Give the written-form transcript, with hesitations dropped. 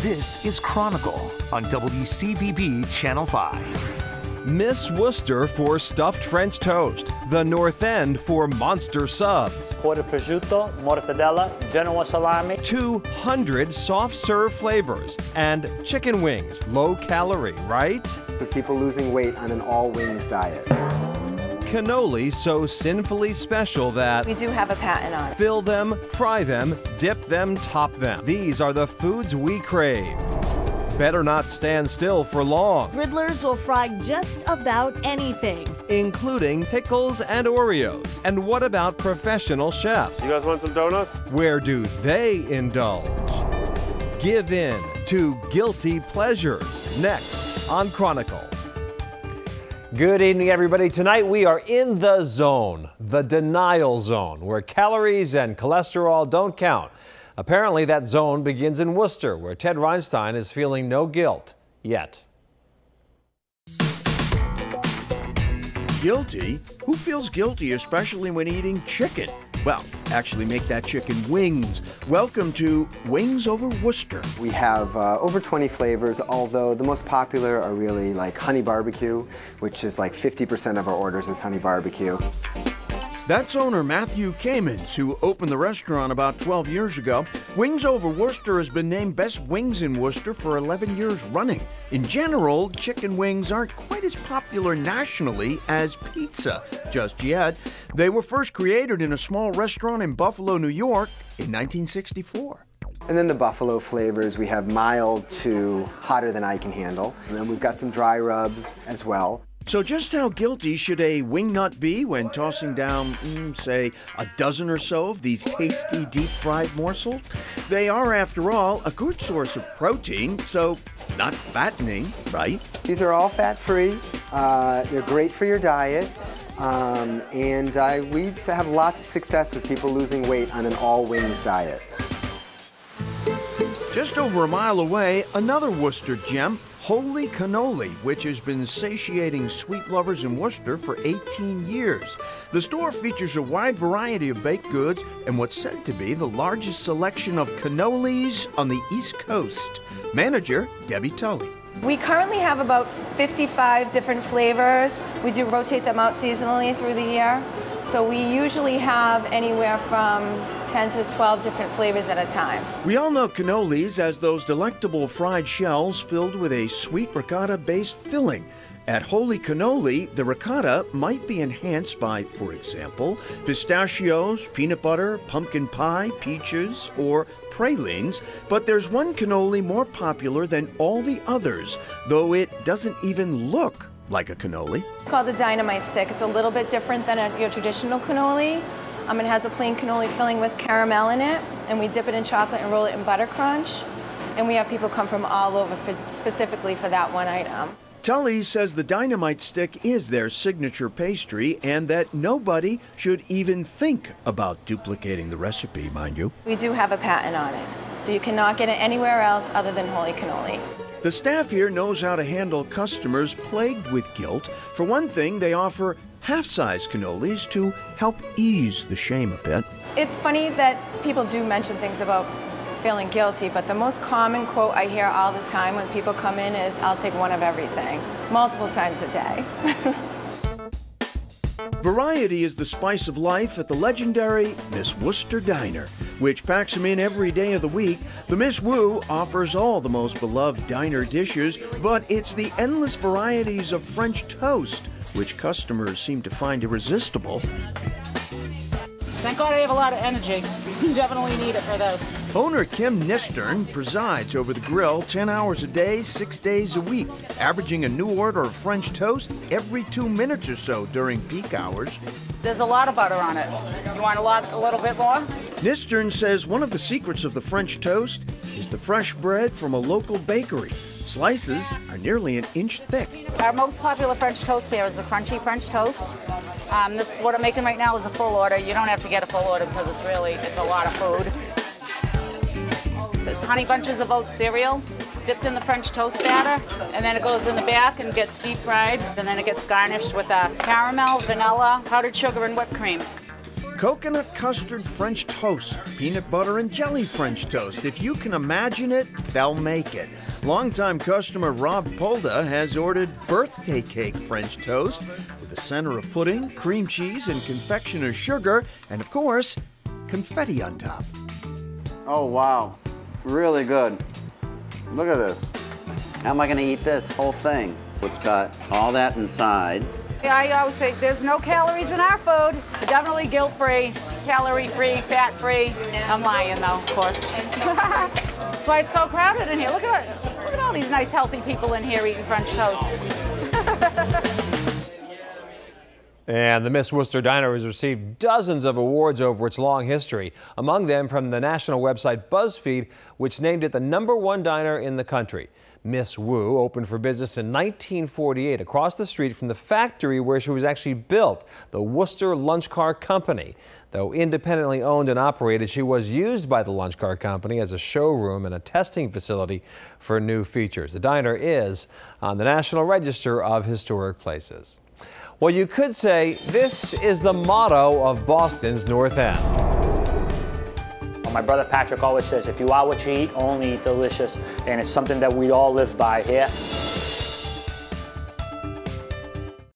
This is Chronicle on WCVB Channel 5. Miss Worcester for stuffed French toast. The North End for monster subs. Quarter prosciutto, mortadella, Genoa salami. 200 soft serve flavors. And chicken wings, low calorie, right? For people losing weight on an all wings diet. Cannoli so sinfully special that we do have a patent on it. Fill them, fry them, dip them, top them. These are the foods we crave. Better not stand still for long. Riddlers will fry just about anything, including pickles and Oreos. And what about professional chefs? You guys want some donuts? Where do they indulge? Give in to guilty pleasures. Next on Chronicle. Good evening, everybody. Tonight we are in the zone, the denial zone, where calories and cholesterol don't count. Apparently that zone begins in Worcester, where Ted Reinstein is feeling no guilt yet. Guilty? Who feels guilty, especially when eating chicken? Well, actually make that chicken wings. Welcome to Wings Over Worcester. We have over 20 flavors, although the most popular are really like honey barbecue, which is like 50% of our orders is honey barbecue. That's owner Matthew Kamens, who opened the restaurant about 12 years ago. Wings Over Worcester has been named Best Wings in Worcester for 11 years running. In general, chicken wings aren't quite as popular nationally as pizza just yet. They were first created in a small restaurant in Buffalo, New York in 1964. And then the buffalo flavors, we have mild to hotter than I can handle. And then we've got some dry rubs as well. So just how guilty should a wingnut be when tossing down, say, a dozen or so of these tasty deep-fried morsels? They are, after all, a good source of protein, so not fattening, right? These are all fat-free. They're great for your diet. And we have lots of success with people losing weight on an all-wings diet. Just over a mile away, another Worcester gem, Holy Cannoli, which has been satiating sweet lovers in Worcester for 18 years. The store features a wide variety of baked goods and what's said to be the largest selection of cannolis on the East Coast. Manager Debbie Tully. We currently have about 55 different flavors. We do rotate them out seasonally through the year. So we usually have anywhere from 10 to 12 different flavors at a time. We all know cannolis as those delectable fried shells filled with a sweet ricotta-based filling. At Holy Cannoli, the ricotta might be enhanced by, for example, pistachios, peanut butter, pumpkin pie, peaches, or pralines. But there's one cannoli more popular than all the others, though it doesn't even look like a cannoli. It's called a dynamite stick. It's a little bit different than your traditional cannoli. It has a plain cannoli filling with caramel in it, and we dip it in chocolate and roll it in butter crunch. And we have people come from all over specifically for that one item. Tully says the dynamite stick is their signature pastry and that nobody should even think about duplicating the recipe, mind you. We do have a patent on it, so you cannot get it anywhere else other than Holy Cannoli. The staff here knows how to handle customers plagued with guilt. For one thing, they offer half-size cannolis to help ease the shame a bit. It's funny that people do mention things about feeling guilty, but the most common quote I hear all the time when people come in is, "I'll take one of everything," multiple times a day. Variety is the spice of life at the legendary Miss Worcester Diner, which packs them in every day of the week. The Miss Woo offers all the most beloved diner dishes, but it's the endless varieties of French toast which customers seem to find irresistible. Thank God I have a lot of energy. You definitely need it for this. Owner Kim Nistern presides over the grill 10 hours a day, 6 days a week, averaging a new order of French toast every 2 minutes or so during peak hours. There's a lot of butter on it. You want a little bit more? Nistern says one of the secrets of the French toast is the fresh bread from a local bakery. Slices are nearly an inch thick. Our most popular French toast here is the crunchy French toast. What I'm making right now is a full order. You don't have to get a full order because it's a lot of food. It's Honey Bunches of Oats cereal, dipped in the French toast batter, and then it goes in the back and gets deep fried, and then it gets garnished with caramel, vanilla, powdered sugar, and whipped cream. Coconut custard French toast, peanut butter and jelly French toast. If you can imagine it, they'll make it. Longtime customer Rob Polda has ordered birthday cake French toast with a center of pudding, cream cheese, and confectioner's sugar, and of course, confetti on top. Oh, wow. Really good. Look at this. How am I going to eat this whole thing? It's got all that inside. Yeah, I always say there's no calories in our food. Definitely guilt-free, calorie-free, fat-free. I'm lying though, of course. That's why it's so crowded in here. Look at all these nice, healthy people in here eating French toast. And the Miss Worcester Diner has received dozens of awards over its long history, among them from the national website BuzzFeed, which named it the #1 diner in the country. Miss Wu opened for business in 1948 across the street from the factory where she was actually built, the Worcester Lunch Car Company. Though independently owned and operated, she was used by the Lunch Car Company as a showroom and a testing facility for new features. The diner is on the National Register of Historic Places. Well, you could say this is the motto of Boston's North End. My brother Patrick always says, if you are what you eat, only eat delicious. And it's something that we all live by here.